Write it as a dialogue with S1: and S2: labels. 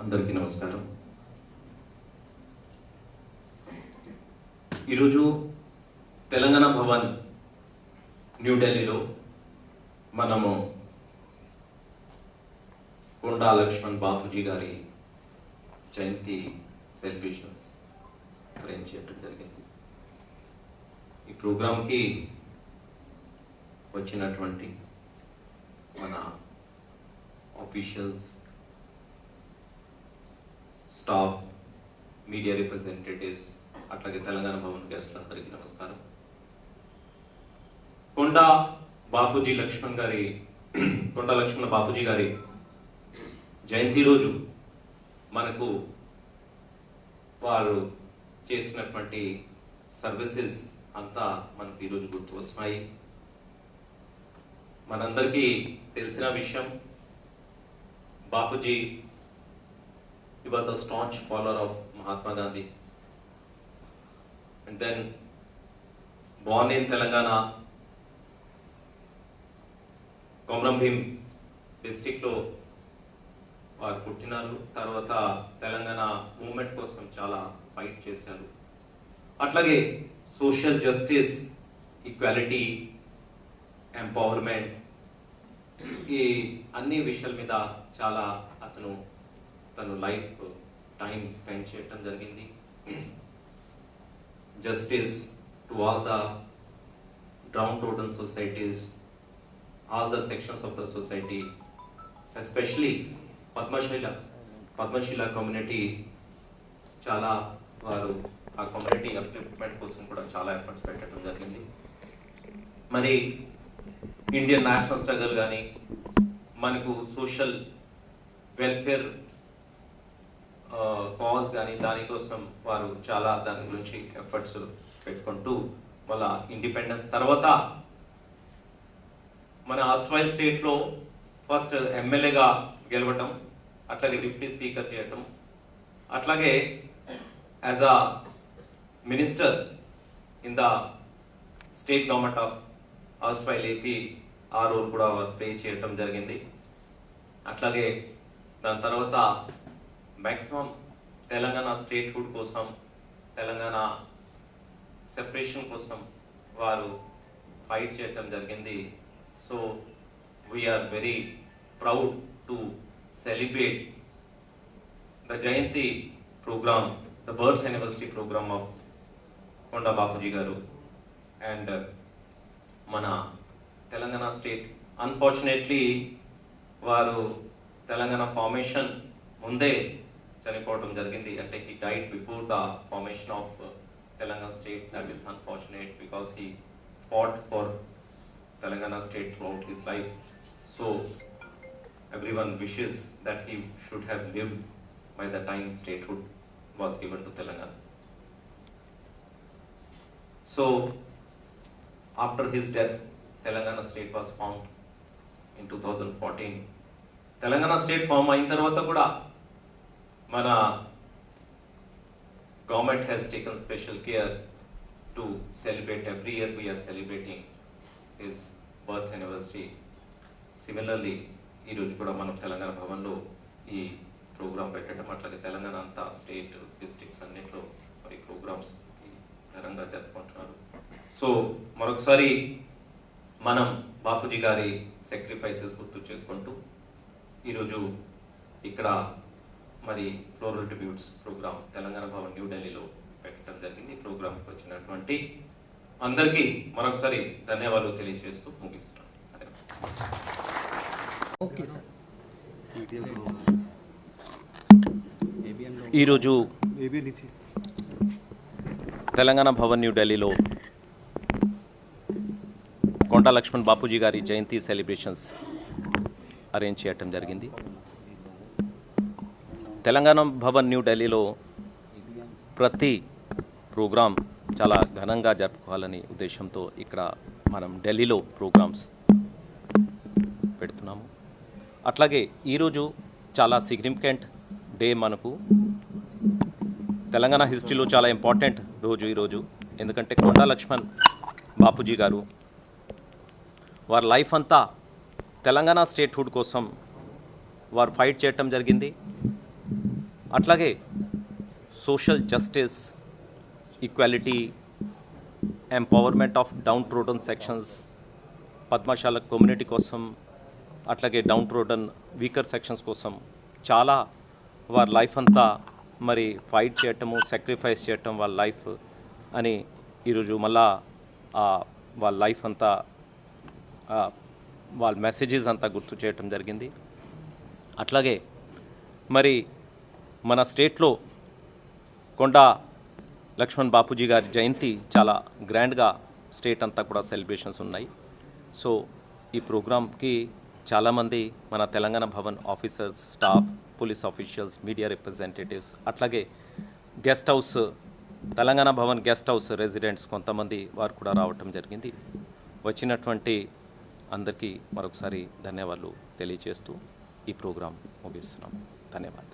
S1: అందరికీ నమస్కారం. ఈరోజు తెలంగాణ భవన్ న్యూఢిల్లీలో మనము కొండా లక్ష్మణ్ బాపూజీ గారి జయంతి సెలబ్రేషన్స్ అరేంజ్ చేయడం జరిగింది. ఈ ప్రోగ్రాంకి వచ్చినటువంటి మన ఆఫీషియల్స్, స్టాఫ్, మీడియా రిప్రజెంటేటివ్స్, అట్లాగే తెలంగాణ భవన్ గెస్టులందరికీ నమస్కారం. కొండా లక్ష్మణ బాపూజీ గారి జయంతి రోజు మనకు వారు చేసినటువంటి సర్వీసెస్ అంతా మనకు ఈరోజు గుర్తు వస్తున్నాయి. మనందరికీ తెలిసిన విషయం, Bapuji he was a staunch follower of Mahatma Gandhi, and then born in Telangana, Komram Bhim district లో వారు పుట్టినారు. తర్వాత తెలంగాణ మూవ్మెంట్ కోసం చాలా ఫైట్ చేశారు. అట్లాగే సోషల్ జస్టిస్, ఈక్వాలిటీ, ఎంపవర్మెంట్, ఈ అన్ని విషయాల మీద చాలా తను లైఫ్ టైం స్పెండ్ చేయటం జరిగింది. Justice to all the downtrodden societies, all the sections of the society, especially Padmashali community. చాలా వారు ఆ కమ్యూనిటీ అప్లిఫ్ట్మెంట్ కోసం కూడా చాలా ఎఫర్ట్స్ పెట్టడం జరిగింది. మరి ఇండియన్ నేషనల్ స్ట్రగల్ కానీ, మనకు సోషల్ వెల్ఫేర్ కాజ్ కానీ, దానికోసం వారు చాలా దాని గురించి ఎఫర్ట్స్ పెట్టుకుంటూ వాళ్ళ ఇండిపెండెన్స్ తర్వాత మన ఆస్ట్రేలియా స్టేట్లో ఫస్ట్ ఎమ్మెల్యేగా గెలవటం, అట్లాగే డిప్యూటీ స్పీకర్ చేయటం, అట్లాగే as a minister in the state government of Australia AP ఆ రోల్ కూడా ప్లే చేయటం జరిగింది. అట్లాగే దాని తర్వాత మ్యాక్సిమం తెలంగాణ స్టేట్హుడ్ కోసం, తెలంగాణ సెపరేషన్ కోసం వారు ఫైట్ చేయటం జరిగింది. So we're very proud to celebrate the jayanti programme, the birth anniversary programme of Konda Bapuji garu. And మన తెలంగాణ స్టేట్ అన్ఫార్చునేట్లీ వారు తెలంగాణ ఫార్మేషన్ ముందే చనిపోవడం జరిగింది. అంటే he died before the formation of Telangana state. That is unfortunate because he fought for Telangana state throughout his life. So everyone wishes that he should have lived by the time statehood was given to Telangana. So after his death, Telangana state was formed in 2014. Telangana state form అయిన తర్వాత కూడా మన government has taken special care to celebrate. Every year we are celebrating his birth anniversary. Similarly, ఈ రోజు కూడా మనం తెలంగాణ భవన్లో ఈ ప్రోగ్రాం పెట్టడం, అట్లాగే తెలంగాణ అంతా స్టేట్ డిస్ట్రిక్ట్స్ అన్నింటిలో మరి ప్రోగ్రామ్స్ ఘనంగా జరుపుకుంటున్నారు. సో మరొకసారి మనం బాపూజీ గారి సాక్రిఫైసెస్ గుర్తు చేసుకుంటూ ఈరోజు ఇక్కడ మరి floral tributes program Telangana Bhavan న్యూఢిల్లీలో పెట్టడం జరిగింది. ప్రోగ్రామ్కి వచ్చినటువంటి అందరికీ మరొకసారి ధన్యవాదాలు తెలియజేస్తూ ముగిస్తున్నాను.
S2: ఈరోజు తెలంగాణ భవన్ న్యూఢిల్లీలో కొండా లక్ష్మణ్ బాపూజీ గారి జయంతి సెలబ్రేషన్స్ అరేంజ్ చేయటం జరిగింది. తెలంగాణ భవన్ న్యూఢిల్లీలో ప్రతి ప్రోగ్రాం చాలా ఘనంగా జరుపుకోవాలని ఉద్దేశంతో ఇక్కడ మనం ఢిల్లీలో ప్రోగ్రామ్స్ పెడుతున్నాము. అట్లాగే ఈరోజు చాలా సిగ్నిఫికెంట్ డే. మనకు తెలంగాణ హిస్టరీలో చాలా ఇంపార్టెంట్ రోజు ఈరోజు. ఎందుకంటే కొండా లక్ష్మణ్ బాపూజీ గారు వారి లైఫ్ అంతా తెలంగాణ స్టేట్హుడ్ కోసం వారు ఫైట్ చేయటం జరిగింది. అట్లాగే social justice, equality, empowerment of downtrodden sections, Padmashali community కోసం, అట్లాగే డౌన్ ట్రోడన్ వీకర్ సెక్షన్స్ కోసం చాలా వారి లైఫ్ అంతా మరి ఫైట్ చేయటము, సాక్రిఫైస్ చేయటం వాళ్ళ లైఫ్ అని ఈరోజు మళ్ళా వాళ్ళ లైఫ్ అంతా వాళ్ళ మెసేజెస్ అంతా గుర్తు చేయటం జరిగింది. అట్లాగే మరి మన స్టేట్లో కొండా లక్ష్మణ్ బాపూజీ గారి జయంతి చాలా గ్రాండ్గా స్టేట్ అంతా కూడా సెలబ్రేషన్స్ ఉన్నాయి. సో ఈ ప్రోగ్రామ్కి చాలామంది మన Telangana Bhavan officers, staff, police officials, media representatives, అట్లాగే guest house, Telangana Bhavan guest house residents కొంతమంది వారు కూడా రావటం జరిగింది. వచ్చినటువంటి అందరికీ మరొకసారి ధన్యవాదాలు తెలియజేస్తూ ఈ ప్రోగ్రాం ముగిస్తున్నాం. ధన్యవాదాలు.